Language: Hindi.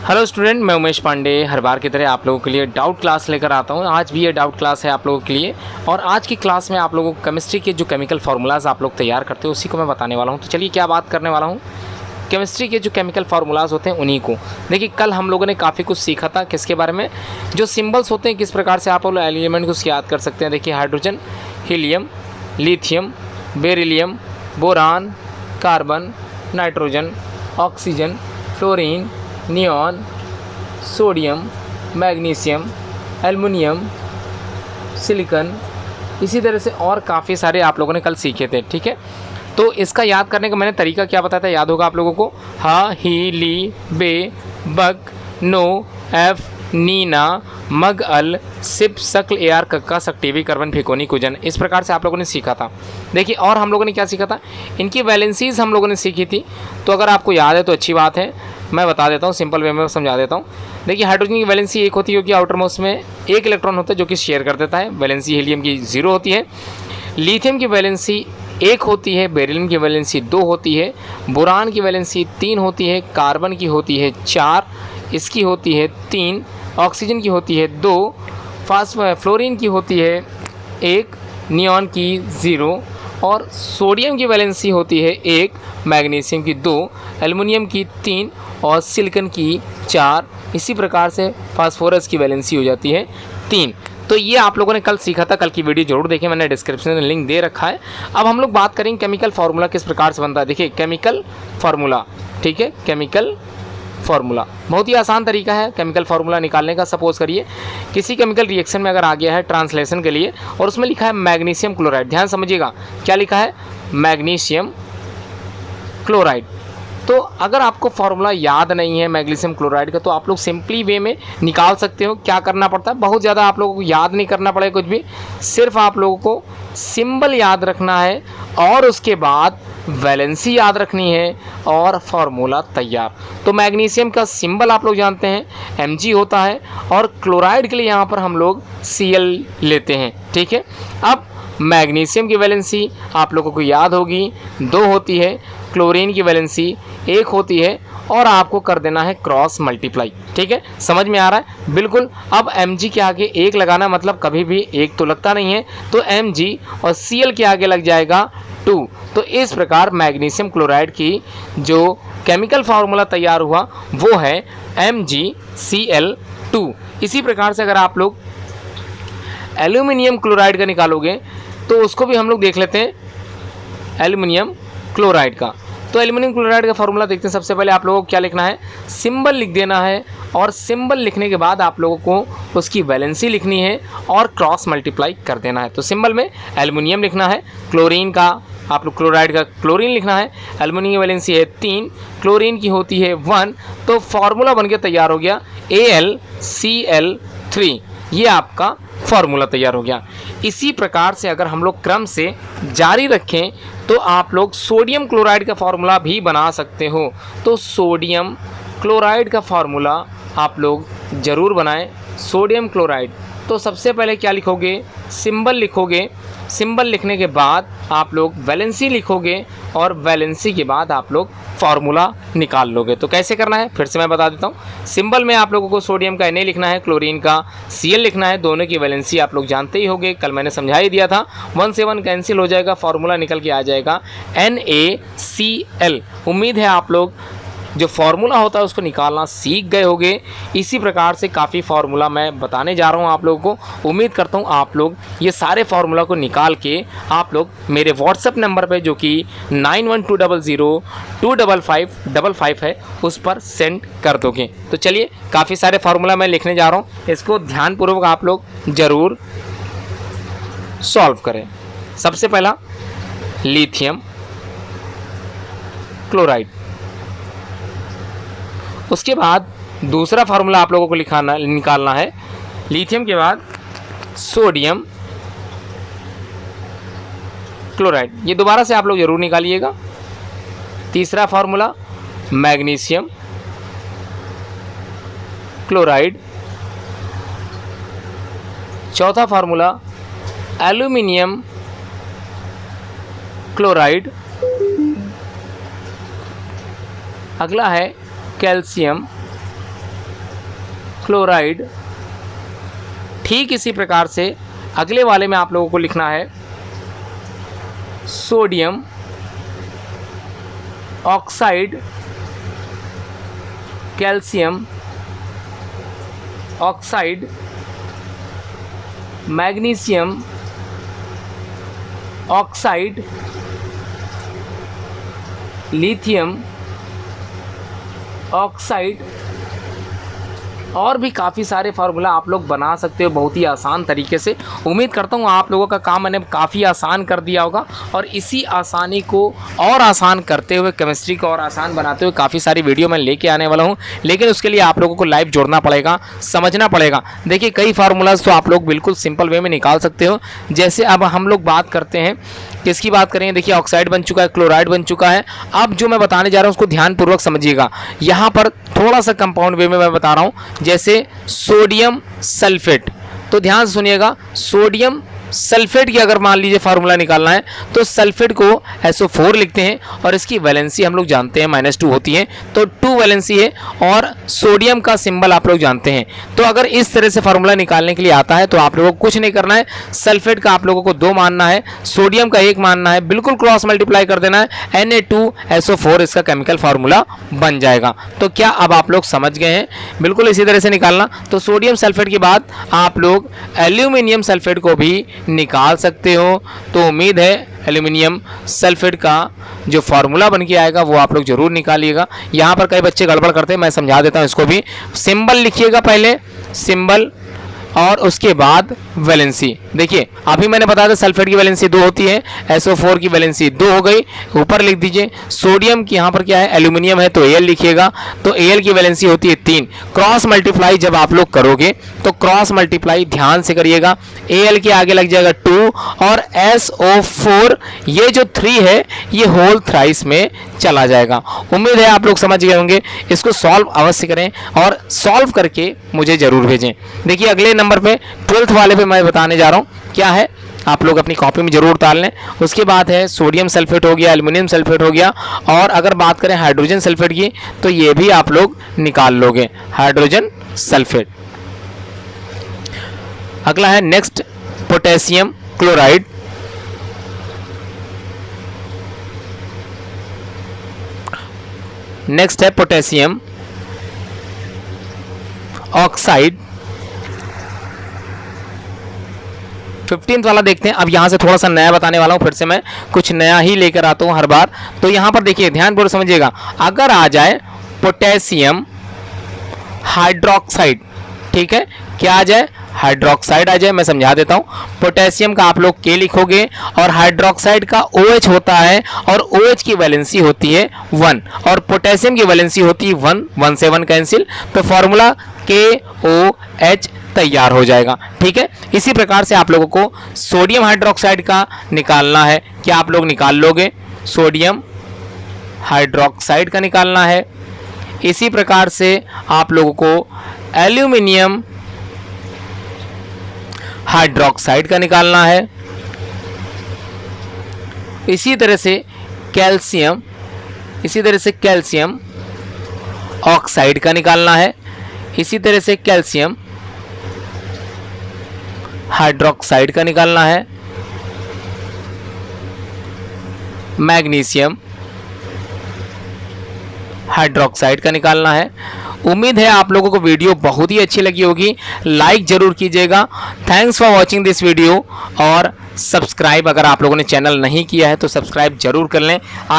हेलो स्टूडेंट, मैं उमेश पांडे हर बार की तरह आप लोगों के लिए डाउट क्लास लेकर आता हूं। आज भी ये डाउट क्लास है आप लोगों के लिए और आज की क्लास में आप लोगों को केमिस्ट्री के जो केमिकल फार्मूलाज आप लोग तैयार करते हो उसी को मैं बताने वाला हूं। तो चलिए क्या बात करने वाला हूं, केमिस्ट्री के जो केमिकल फार्मूलाज होते हैं उन्हीं को। देखिए कल हम लोगों ने काफ़ी कुछ सीखा था किसके बारे में, जो सिम्बल्स होते हैं किस प्रकार से आप लोग एलिमेंट को याद कर सकते हैं। देखिए hydrogen, helium, lithium, beryllium, boron, carbon, nitrogen, oxygen, fluorine, neon, sodium, magnesium, aluminium, silicon, इसी तरह से और काफ़ी सारे आप लोगों ने कल सीखे थे। ठीक है, तो इसका याद करने का मैंने तरीका क्या बताया था, याद होगा आप लोगों को। हा, ही, ली, बे, बक, नो, एफ, नीना, मग, अल, सिप, सक्ल, एआर, कक्का, सक्टिवी, कार्बन, फेकोनी, कुजन, इस प्रकार से आप लोगों ने सीखा था। देखिए और हम लोगों ने क्या सीखा था, इनकी वैलेंसीज हम लोगों ने सीखी थी। तो अगर आपको याद है तो अच्छी बात है, मैं बता देता हूँ, सिंपल वे में समझा देता हूँ। देखिए हाइड्रोजन की वैलेंसी एक होती है क्योंकि आउटर मोस्ट में एक इलेक्ट्रॉन होता है जो कि शेयर कर देता है। वैलेंसी हीलियम की 0 होती है। लिथियम की वैलेंसी 1 होती है। बेरिलियम की वैलेंसी 2 होती है। बोरान की वैलेंसी 3 होती है। कार्बन की होती है 4, इसकी होती है 3, ऑक्सीजन की होती है 2, फ्लोरीन की होती है 1, नियॉन की 0 और सोडियम की वैलेंसी होती है 1, मैग्नीशियम की 2, एल्युमिनियम की 3 और सिलिकॉन की 4। इसी प्रकार से फास्फोरस की वैलेंसी हो जाती है 3। तो ये आप लोगों ने कल सीखा था, कल की वीडियो जरूर देखें, मैंने डिस्क्रिप्शन में लिंक दे रखा है। अब हम लोग बात करेंगे केमिकल फार्मूला किस प्रकार से बनता है। देखिए केमिकल फार्मूला, ठीक है, केमिकल फार्मूला बहुत ही आसान तरीका है केमिकल फार्मूला निकालने का। सपोज करिए किसी केमिकल रिएक्शन में अगर आ गया है ट्रांसलेशन के लिए और उसमें लिखा है मैग्नीशियम क्लोराइड, ध्यान समझिएगा क्या लिखा है, मैग्नीशियम क्लोराइड। तो अगर आपको फार्मूला याद नहीं है मैग्नीशियम क्लोराइड का तो आप लोग सिंपली वे में निकाल सकते हो। क्या करना पड़ता है, बहुत ज़्यादा आप लोगों को याद नहीं करना पड़ेगा कुछ भी, सिर्फ आप लोगों को सिंबल याद रखना है और उसके बाद वैलेंसी याद रखनी है और फार्मूला तैयार। तो मैग्नीशियम का सिंबल आप लोग जानते हैं Mg होता है और क्लोराइड के लिए यहाँ पर हम लोग Cl लेते हैं। ठीक है, अब मैग्नीशियम की वैलेंसी आप लोगों को याद होगी 2 होती है, क्लोरीन की वैलेंसी 1 होती है और आपको कर देना है क्रॉस मल्टीप्लाई। ठीक है, समझ में आ रहा है बिल्कुल। अब Mg के आगे 1 लगाना, मतलब कभी भी 1 तो लगता नहीं है, तो Mg और Cl के आगे लग जाएगा 2। तो इस प्रकार मैग्नीशियम क्लोराइड की जो केमिकल फार्मूला तैयार हुआ वो है MgCl2। इसी प्रकार से अगर आप लोग एल्यूमिनियम क्लोराइड का निकालोगे तो उसको भी हम लोग देख लेते हैं एल्यूमिनियम क्लोराइड का। तो एल्यूमिनियम क्लोराइड का फार्मूला देखते हैं। सबसे पहले आप लोगों को क्या लिखना है, सिंबल लिख देना है और सिंबल लिखने के बाद आप लोगों को उसकी वैलेंसी लिखनी है और क्रॉस मल्टीप्लाई कर देना है। तो सिंबल में एल्यूमिनियम लिखना है, क्लोरीन का आप लोग क्लोराइड का क्लोरीन लिखना है, एल्युमिनियम की वैलेंसी है 3, क्लोरीन की होती है 1। तो फार्मूला बनके तैयार हो गया AlCl3, ये आपका फार्मूला तैयार हो गया। इसी प्रकार से अगर हम लोग क्रम से जारी रखें तो आप लोग सोडियम क्लोराइड का फार्मूला भी बना सकते हो। तो सोडियम क्लोराइड का फार्मूला आप लोग ज़रूर बनाएं। सोडियम क्लोराइड, तो सबसे पहले क्या लिखोगे, सिंबल लिखोगे, सिंबल लिखने के बाद आप लोग वैलेंसी लिखोगे और वैलेंसी के बाद आप लोग फार्मूला निकाल लोगे। तो कैसे करना है फिर से मैं बता देता हूँ। सिंबल में आप लोगों को सोडियम का Na लिखना है, क्लोरीन का Cl लिखना है। दोनों की वैलेंसी आप लोग जानते ही होंगे, कल मैंने समझा ही दिया था। 1 से 1 कैंसिल हो जाएगा, फार्मूला निकल के आ जाएगा NaCl। उम्मीद है आप लोग जो फार्मूला होता है उसको निकालना सीख गए होंगे। इसी प्रकार से काफ़ी फार्मूला मैं बताने जा रहा हूँ आप लोगों को। उम्मीद करता हूँ आप लोग ये सारे फार्मूला को निकाल के आप लोग मेरे व्हाट्सएप नंबर पे जो कि 9120025555 है उस पर सेंड कर दोगे। तो चलिए काफ़ी सारे फार्मूला मैं लिखने जा रहा हूँ, इसको ध्यानपूर्वक आप लोग ज़रूर सॉल्व करें। सबसे पहला लिथियम क्लोराइड, उसके बाद दूसरा फार्मूला आप लोगों को निकालना है लिथियम के बाद सोडियम क्लोराइड, ये दोबारा से आप लोग ज़रूर निकालिएगा। तीसरा फार्मूला मैग्नीशियम क्लोराइड, चौथा फार्मूला एल्यूमिनियम क्लोराइड, अगला है कैल्शियम क्लोराइड। ठीक इसी प्रकार से अगले वाले में आप लोगों को लिखना है sodium oxide calcium oxide magnesium oxide lithium oxide. और भी काफ़ी सारे फार्मूला आप लोग बना सकते हो बहुत ही आसान तरीके से। उम्मीद करता हूँ आप लोगों का काम मैंने काफ़ी आसान कर दिया होगा, और इसी आसानी को और आसान करते हुए, केमिस्ट्री को और आसान बनाते हुए काफ़ी सारी वीडियो मैं लेके आने वाला हूँ। लेकिन उसके लिए आप लोगों को लाइव जोड़ना पड़ेगा, समझना पड़ेगा। देखिए कई फार्मूलाज तो आप लोग बिल्कुल सिंपल वे में निकाल सकते हो। जैसे अब हम लोग बात करते हैं, किसकी बात करेंगे? देखिए ऑक्साइड बन चुका है, क्लोराइड बन चुका है। अब जो मैं बताने जा रहा हूँ उसको ध्यानपूर्वक समझिएगा। यहाँ पर थोड़ा सा कंपाउंड वे में मैं बता रहा हूँ, जैसे सोडियम सल्फेट। तो ध्यान से सुनिएगा, सोडियम सल्फेट की अगर मान लीजिए फार्मूला निकालना है तो सल्फेट को SO4 लिखते हैं, और इसकी वैलेंसी हम लोग जानते हैं -2 होती है, तो 2 वैलेंसी है। और सोडियम का सिंबल आप लोग जानते हैं। तो अगर इस तरह से फार्मूला निकालने के लिए आता है तो आप लोगों को कुछ नहीं करना है, सल्फेट का आप लोगों को 2 मानना है, सोडियम का 1 मानना है, बिल्कुल क्रॉस मल्टीप्लाई कर देना है, Na2SO4 इसका केमिकल फार्मूला बन जाएगा। तो क्या अब आप लोग समझ गए हैं? बिल्कुल इसी तरह से निकालना। तो सोडियम सल्फेट के बाद आप लोग एल्यूमिनियम सल्फेट को भी निकाल सकते हो। तो उम्मीद है एल्यूमिनियम सल्फेट का जो फार्मूला बन के आएगा वो आप लोग जरूर निकालिएगा। यहाँ पर कई बच्चे गड़बड़ करते हैं, मैं समझा देता हूँ इसको भी। सिंबल लिखिएगा पहले, सिंबल, और उसके बाद वैलेंसी। देखिए अभी मैंने बताया था सल्फेट की वैलेंसी 2 होती है, SO4 की वैलेंसी 2 हो गई। ऊपर लिख दीजिए सोडियम की, यहाँ पर क्या है एल्यूमिनियम है तो Al लिखिएगा, तो Al की वैलेंसी होती है 3। क्रॉस मल्टीप्लाई जब आप लोग करोगे तो क्रॉस मल्टीप्लाई ध्यान से करिएगा, Al के आगे लग जाएगा 2, और SO4 ये जो 3 है ये होल थ्राइस में चला जाएगा। उम्मीद है आप लोग समझ गए होंगे। इसको सॉल्व अवश्य करें और सॉल्व करके मुझे जरूर भेजें। देखिए अगले नंबर पे 12th वाले पे मैं बताने जा रहा हूँ क्या है, आप लोग अपनी कॉपी में जरूर उतार लें। उसके बाद है सोडियम सल्फेट हो गया, एल्युमिनियम सल्फेट हो गया, और अगर बात करें हाइड्रोजन सल्फेट की तो ये भी आप लोग निकाल लोगे, हाइड्रोजन सल्फेट। अगला है नेक्स्ट पोटेशियम क्लोराइड। नेक्स्ट है पोटेशियम ऑक्साइड। 15th वाला देखते हैं। अब यहाँ से थोड़ा सा नया बताने वाला हूँ, फिर से मैं कुछ नया ही लेकर आता हूँ हर बार। तो यहाँ पर देखिए ध्यानपूर्वक समझिएगा, अगर आ जाए पोटेशियम हाइड्रोक्साइड, ठीक है, क्या आ जाए? हाइड्रोक्साइड आ जाए। मैं समझा देता हूँ, पोटेशियम का आप लोग K लिखोगे, और हाइड्रोक्साइड का OH होता है, और OH की वैलेंसी होती है 1, और पोटेशियम की वैलेंसी होती है 1, 1 से 1 कैंसिल, तो फॉर्मूला KOH तैयार हो जाएगा। ठीक है, इसी प्रकार से आप लोगों को सोडियम हाइड्रोक्साइड का निकालना है। क्या आप लोग निकाल लोगे? सोडियम हाइड्रोक्साइड का निकालना है। इसी प्रकार से आप लोगों को एल्यूमिनियम हाइड्रोक्साइड का निकालना है। इसी तरह से कैल्शियम ऑक्साइड का निकालना है। इसी तरह से कैल्शियम हाइड्रोक्साइड का निकालना है। मैग्नीशियम हाइड्रोक्साइड का निकालना है। उम्मीद है आप लोगों को वीडियो बहुत ही अच्छी लगी होगी। लाइक जरूर कीजिएगा। Thanks for watching this video, और सब्सक्राइब अगर आप लोगों ने चैनल नहीं किया है तो सब्सक्राइब जरूर कर लें।